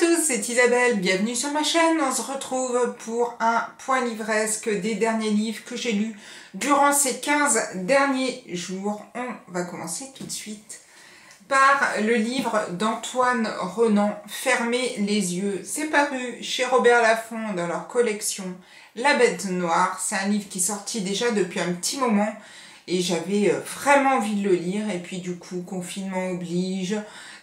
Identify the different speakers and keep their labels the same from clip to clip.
Speaker 1: tous, c'est Isabelle, bienvenue sur ma chaîne. On se retrouve pour un point livresque des derniers livres que j'ai lus durant ces 15 derniers jours. On va commencer tout de suite par le livre d'Antoine Renan, Fermez les yeux. C'est paru chez Robert Laffont dans leur collection La Bête Noire. C'est un livre qui est sorti déjà depuis un petit moment et j'avais vraiment envie de le lire. Et puis du coup, confinement oblige,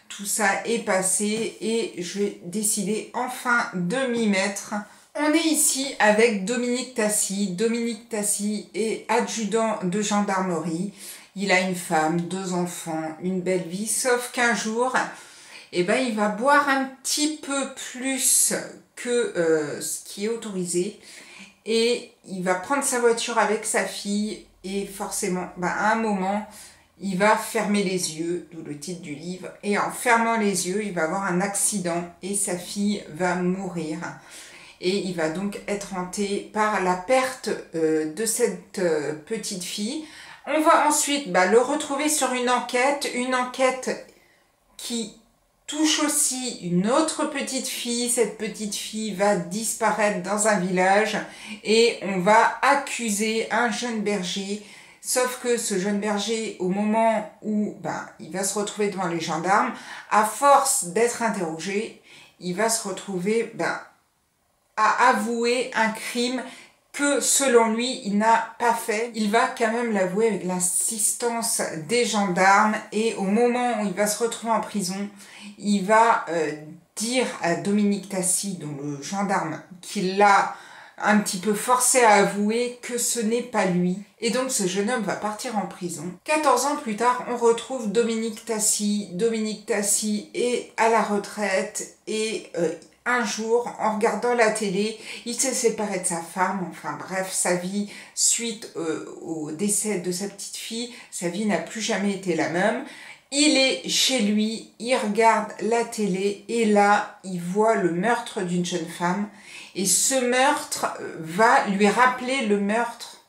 Speaker 1: tout ça est passé et j'ai décidé enfin de m'y mettre. On est ici avec Dominique Tassi. Dominique Tassi est adjudant de gendarmerie. Il a une femme, 2 enfants, une belle vie, sauf qu'un jour, il va boire un petit peu plus que ce qui est autorisé et il va prendre sa voiture avec sa fille et forcément, à un moment, il va fermer les yeux, d'où le titre du livre, et en fermant les yeux, il va avoir un accident et sa fille va mourir. Et il va donc être hanté par la perte de cette petite fille. On va ensuite le retrouver sur une enquête qui touche aussi une autre petite fille. Cette petite fille va disparaître dans un village et on va accuser un jeune berger. Sauf que ce jeune berger, au moment où il va se retrouver devant les gendarmes, à force d'être interrogé, il va se retrouver à avouer un crime que selon lui, il n'a pas fait. Il va quand même l'avouer avec l'assistance des gendarmes et au moment où il va se retrouver en prison, il va dire à Dominique Tassi, dont le gendarme, qu'il l'a un petit peu forcé à avouer que ce n'est pas lui. Et donc ce jeune homme va partir en prison. 14 ans plus tard, on retrouve Dominique Tassi. Dominique Tassi est à la retraite et un jour, en regardant la télé, il s'est séparé de sa femme. Enfin bref, sa vie, suite au décès de sa petite fille, sa vie n'a plus jamais été la même. Il est chez lui, il regarde la télé et là, il voit le meurtre d'une jeune femme. Et ce meurtre va lui rappeler le meurtre,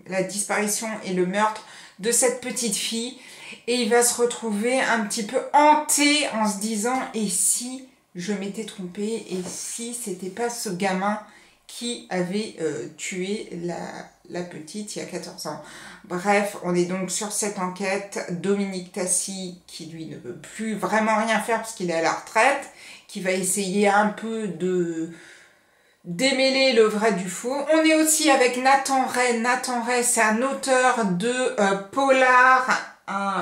Speaker 1: la disparition et le meurtre de cette petite fille. Et il va se retrouver un petit peu hanté en se disant « Et si je m'étais trompée, et si c'était pas ce gamin qui avait tué la petite il y a 14 ans ?» Bref, on est donc sur cette enquête. Dominique Tassi, qui lui ne veut plus vraiment rien faire parce qu'il est à la retraite, qui va essayer un peu de démêler le vrai du faux. On est aussi avec Nathan Ray. Nathan Ray, c'est un auteur de polar,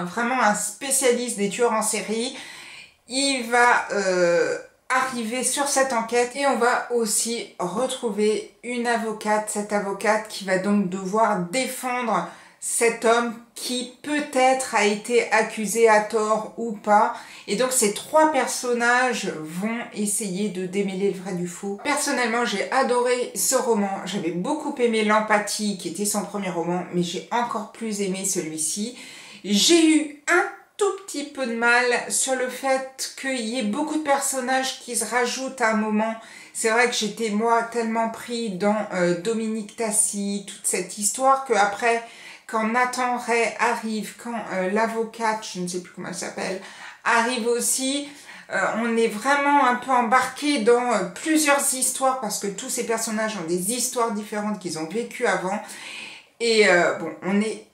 Speaker 1: vraiment un spécialiste des tueurs en série. Il va arriver sur cette enquête et on va aussi retrouver une avocate, cette avocate qui va donc devoir défendre cet homme qui peut-être a été accusé à tort ou pas. Et donc ces 3 personnages vont essayer de démêler le vrai du faux. Personnellement, j'ai adoré ce roman. J'avais beaucoup aimé L'Empathie, qui était son premier roman, mais j'ai encore plus aimé celui-ci. J'ai eu un tout petit peu de mal sur le fait qu'il y ait beaucoup de personnages qui se rajoutent à un moment. C'est vrai que j'étais moi tellement pris dans Dominique Tassi, toute cette histoire, que après, quand Nathan Ray arrive, quand l'avocate, je ne sais plus comment elle s'appelle, arrive aussi, on est vraiment un peu embarqué dans plusieurs histoires parce que tous ces personnages ont des histoires différentes qu'ils ont vécues avant. Et on est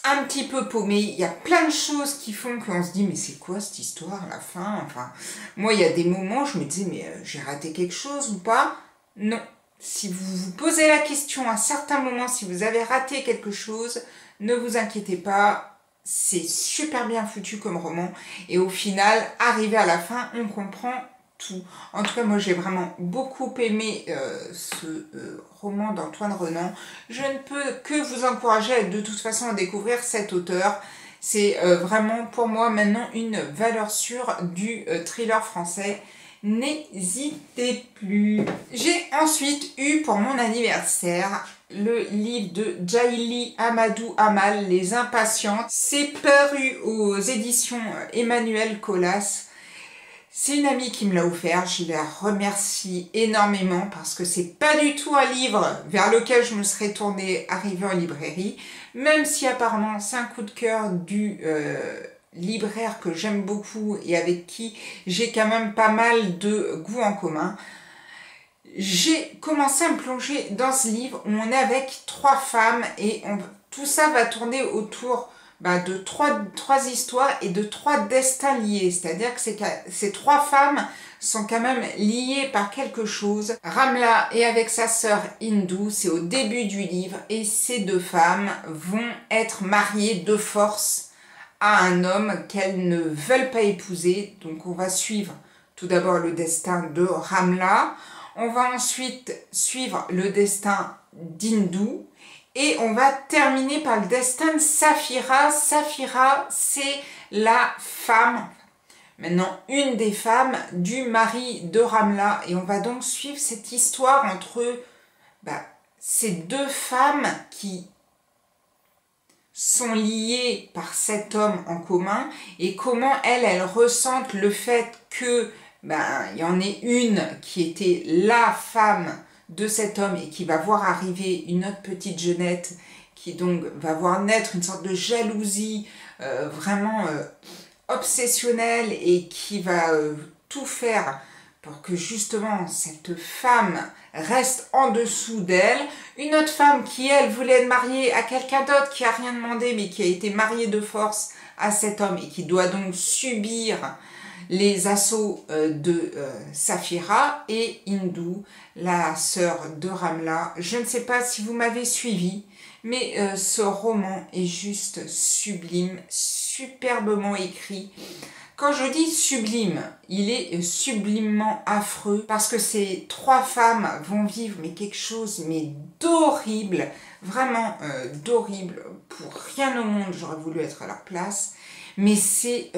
Speaker 1: un petit peu paumé. Il y a plein de choses qui font qu'on se dit mais c'est quoi cette histoire à la fin? Enfin, moi il y a des moments je me disais mais j'ai raté quelque chose ou pas? Non. Si vous vous posez la question à certains moments, si vous avez raté quelque chose, ne vous inquiétez pas, c'est super bien foutu comme roman. Et au final, arrivé à la fin, on comprend tout. En tout cas, moi j'ai vraiment beaucoup aimé ce roman d'Antoine Renan. Je ne peux que vous encourager de toute façon à découvrir cet auteur. C'est vraiment pour moi maintenant une valeur sûre du thriller français. N'hésitez plus. J'ai ensuite eu pour mon anniversaire le livre de Djaïli Amadou Amal, Les Impatientes. C'est paru aux éditions Emmanuel Colas. C'est une amie qui me l'a offert, je la remercie énormément parce que c'est pas du tout un livre vers lequel je me serais tournée arrivée en librairie, même si apparemment c'est un coup de cœur du libraire que j'aime beaucoup et avec qui j'ai quand même pas mal de goûts en commun. J'ai commencé à me plonger dans ce livre où on est avec 3 femmes et tout ça va tourner autour de trois histoires et de 3 destins liés. C'est-à-dire que ces 3 femmes sont quand même liées par quelque chose. Ramla est avec sa sœur Hindu, c'est au début du livre, et ces 2 femmes vont être mariées de force à un homme qu'elles ne veulent pas épouser. Donc on va suivre tout d'abord le destin de Ramla. On va ensuite suivre le destin d'Hindu et on va terminer par le destin de Saphira. Saphira, c'est la femme, maintenant une des femmes du mari de Ramla. Et on va donc suivre cette histoire entre ces 2 femmes qui sont liées par cet homme en commun et comment elles ressentent le fait que il y en ait une qui était la femme de cet homme et qui va voir arriver une autre petite jeunette qui donc va voir naître une sorte de jalousie vraiment obsessionnelle et qui va tout faire pour que justement cette femme reste en dessous d'elle. Une autre femme qui, elle, voulait être mariée à quelqu'un d'autre qui n'a rien demandé mais qui a été mariée de force à cet homme et qui doit donc subir les assauts de Saphira, et Hindu, la sœur de Ramla. Je ne sais pas si vous m'avez suivi, mais ce roman est juste sublime, superbement écrit. Quand je dis sublime, il est sublimement affreux parce que ces 3 femmes vont vivre quelque chose d'horrible, vraiment d'horrible. Pour rien au monde, j'aurais voulu être à leur place. Mais c'est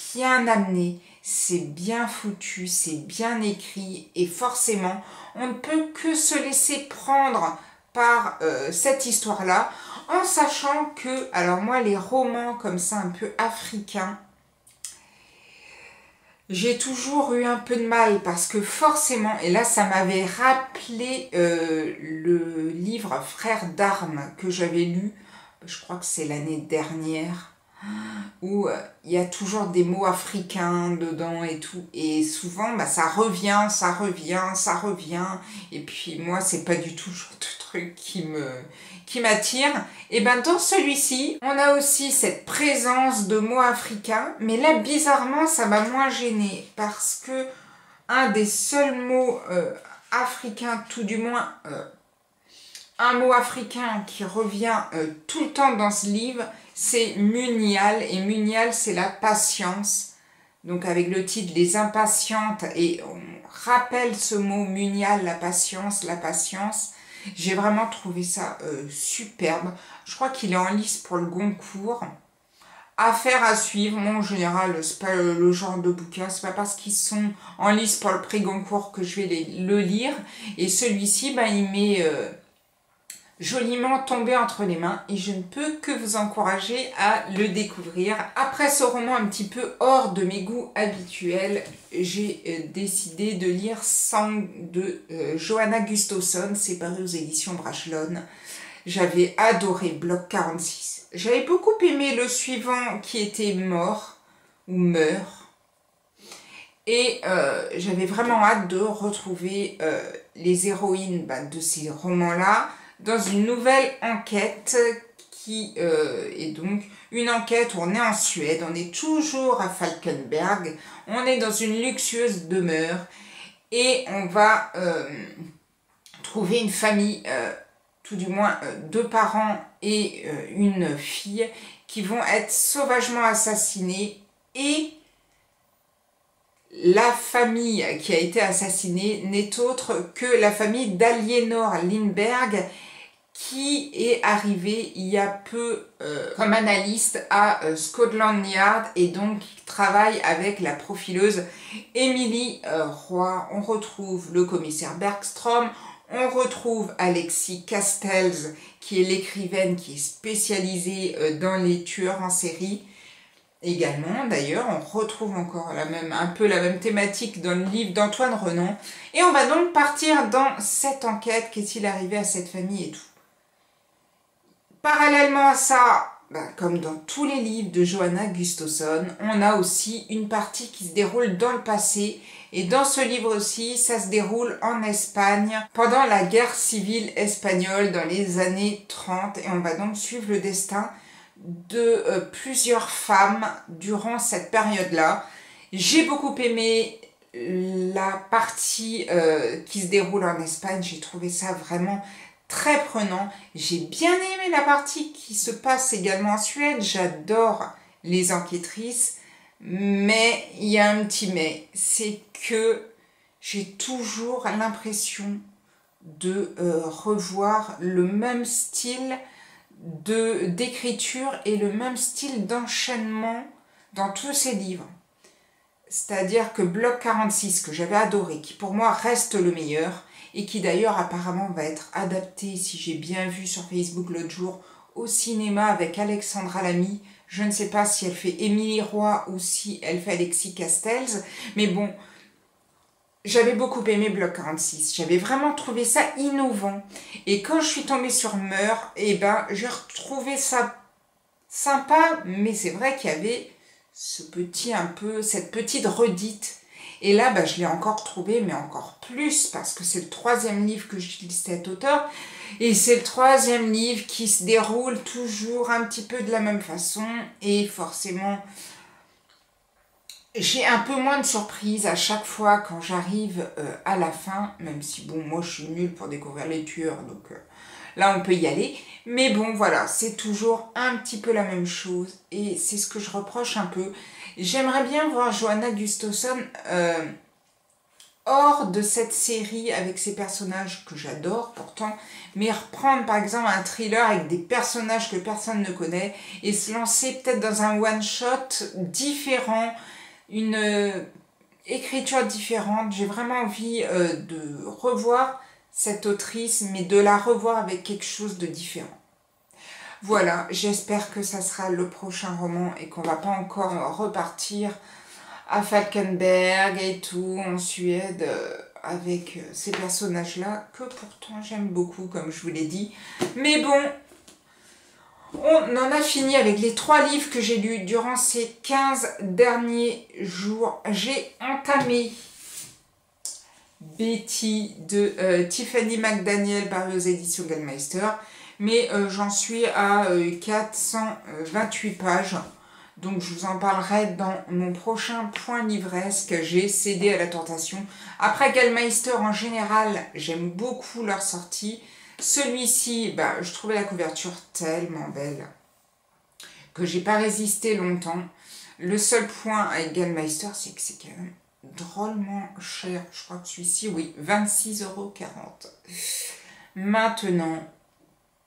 Speaker 1: bien amené, c'est bien foutu, c'est bien écrit et forcément, on ne peut que se laisser prendre par cette histoire-là en sachant que, alors moi, les romans comme ça un peu africains, j'ai toujours eu un peu de mal parce que forcément, et là ça m'avait rappelé le livre Frères d'armes que j'avais lu, je crois que c'est l'année dernière, où il y a toujours des mots africains dedans et tout, et souvent ça revient, et puis moi c'est pas du tout le genre de truc qui m'attire. Et dans celui-ci, on a aussi cette présence de mots africains, mais là bizarrement ça m'a moins gênée, parce que un des seuls mots africains, tout du moins un mot africain qui revient tout le temps dans ce livre, c'est Munial, et Munial c'est la patience, donc avec le titre Les Impatientes, et on rappelle ce mot Munial, la patience, j'ai vraiment trouvé ça superbe. Je crois qu'il est en lice pour le Goncourt, affaire à suivre. Moi en général c'est pas le genre de bouquin, c'est pas parce qu'ils sont en lice pour le prix Goncourt que je vais le lire, et celui-ci il met joliment tombé entre les mains et je ne peux que vous encourager à le découvrir. Après ce roman un petit peu hors de mes goûts habituels, j'ai décidé de lire Sang de Johanna Gustafsson, c'est paru aux éditions Brajlon. J'avais adoré Bloc 46. J'avais beaucoup aimé le suivant qui était Mort ou Meurt. Et j'avais vraiment hâte de retrouver les héroïnes de ces romans-là dans une nouvelle enquête qui est donc une enquête où on est en Suède, on est toujours à Falkenberg, on est dans une luxueuse demeure et on va trouver une famille, tout du moins 2 parents et une fille qui vont être sauvagement assassinés, et la famille qui a été assassinée n'est autre que la famille d'Aliénor Lindberg, qui est arrivée il y a peu comme analyste à Scotland Yard et donc qui travaille avec la profileuse Émilie Roy. On retrouve le commissaire Bergstrom, on retrouve Alexis Castells qui est l'écrivaine qui est spécialisée dans les tueurs en série. Également, d'ailleurs, on retrouve encore un peu la même thématique dans le livre d'Antoine Renan. Et on va donc partir dans cette enquête, qu'est-il arrivé à cette famille et tout. Parallèlement à ça, comme dans tous les livres de Johanna Gustafsson, on a aussi une partie qui se déroule dans le passé. Et dans ce livre aussi, ça se déroule en Espagne pendant la guerre civile espagnole dans les années 30. Et on va donc suivre le destin de plusieurs femmes durant cette période-là. J'ai beaucoup aimé la partie qui se déroule en Espagne. J'ai trouvé ça vraiment très prenant. J'ai bien aimé la partie qui se passe également en Suède. J'adore les enquêtrices. Mais il y a un petit mais. C'est que j'ai toujours l'impression de revoir le même style d'écriture et le même style d'enchaînement dans tous ces livres. C'est-à-dire que Bloc 46, que j'avais adoré, qui pour moi reste le meilleur, et qui d'ailleurs apparemment va être adapté, si j'ai bien vu sur Facebook l'autre jour, au cinéma avec Alexandra Lamy. Je ne sais pas si elle fait Émilie Roy ou si elle fait Alexis Castells, mais bon, j'avais beaucoup aimé Bloc 46. J'avais vraiment trouvé ça innovant. Et quand je suis tombée sur Meurs, j'ai retrouvé ça sympa, mais c'est vrai qu'il y avait cette petite redite. Et là, je l'ai encore trouvé, mais encore plus, parce que c'est le 3e livre que je lis de cet auteur. Et c'est le 3e livre qui se déroule toujours un petit peu de la même façon. Et forcément, j'ai un peu moins de surprise à chaque fois quand j'arrive à la fin. Même si, bon, moi, je suis nulle pour découvrir les tueurs, donc là, on peut y aller. Mais bon, voilà, c'est toujours un petit peu la même chose. Et c'est ce que je reproche un peu. J'aimerais bien voir Johanna Gustafsson hors de cette série avec ses personnages que j'adore pourtant, mais reprendre par exemple un thriller avec des personnages que personne ne connaît et se lancer peut-être dans un one-shot différent, une écriture différente. J'ai vraiment envie de revoir cette autrice, mais de la revoir avec quelque chose de différent. Voilà, j'espère que ça sera le prochain roman et qu'on va pas encore repartir à Falkenberg et tout, en Suède, avec ces personnages-là, que pourtant j'aime beaucoup, comme je vous l'ai dit. Mais bon, on en a fini avec les 3 livres que j'ai lus durant ces 15 derniers jours. J'ai entamé Betty de Tiffany McDaniel, paru aux éditions Gallmeister. Mais j'en suis à 428 pages. Donc je vous en parlerai dans mon prochain point livresque. J'ai cédé à la tentation. Après Gallmeister, en général, j'aime beaucoup leur sortie. Celui-ci, je trouvais la couverture tellement belle que j'ai pas résisté longtemps. Le seul point avec Gallmeister, c'est que c'est quand même drôlement cher. Je crois que celui-ci, oui, 26,40 €. Maintenant,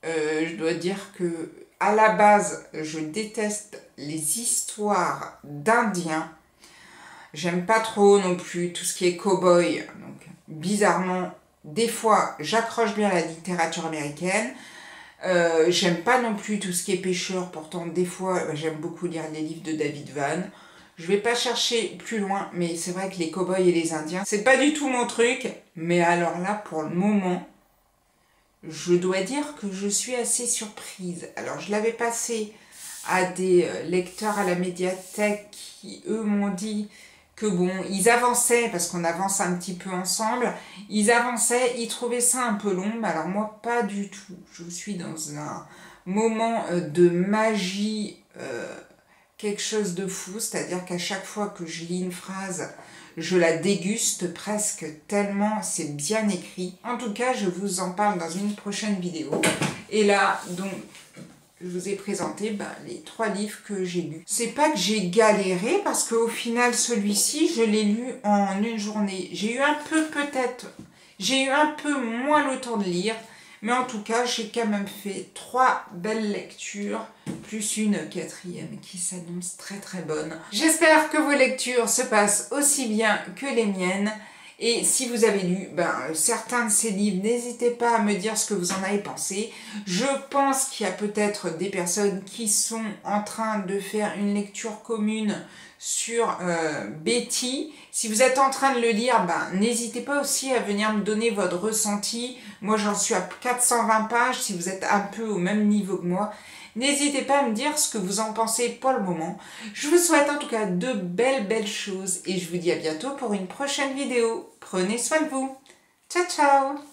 Speaker 1: je dois dire que à la base, je déteste les histoires d'Indiens. J'aime pas trop non plus tout ce qui est cow-boy. Donc, bizarrement, des fois, j'accroche bien à la littérature américaine. J'aime pas non plus tout ce qui est pêcheur. Pourtant, des fois, j'aime beaucoup lire les livres de David Vann. Je vais pas chercher plus loin, mais c'est vrai que les cow-boys et les Indiens, c'est pas du tout mon truc. Mais alors là, pour le moment, je dois dire que je suis assez surprise. Alors, je l'avais passé à des lecteurs à la médiathèque qui, eux, m'ont dit que bon, ils avançaient, parce qu'on avance un petit peu ensemble, ils avançaient, ils trouvaient ça un peu long, mais alors moi, pas du tout. Je suis dans un moment de magie, quelque chose de fou, c'est-à-dire qu'à chaque fois que je lis une phrase, je la déguste presque tellement c'est bien écrit. En tout cas, je vous en parle dans une prochaine vidéo. Et là, donc, je vous ai présenté les 3 livres que j'ai lus. C'est pas que j'ai galéré, parce qu'au final, celui-ci, je l'ai lu en une journée. J'ai eu un peu moins le temps de lire, mais en tout cas, j'ai quand même fait 3 belles lectures, plus une 4e qui s'annonce très très bonne. J'espère que vos lectures se passent aussi bien que les miennes. Et si vous avez lu certains de ces livres, n'hésitez pas à me dire ce que vous en avez pensé. Je pense qu'il y a peut-être des personnes qui sont en train de faire une lecture commune sur Betty. Si vous êtes en train de le lire, n'hésitez pas aussi à venir me donner votre ressenti. Moi, j'en suis à 420 pages. Si vous êtes un peu au même niveau que moi, n'hésitez pas à me dire ce que vous en pensez pour le moment. Je vous souhaite en tout cas de belles choses et je vous dis à bientôt pour une prochaine vidéo. Prenez soin de vous. Ciao, ciao!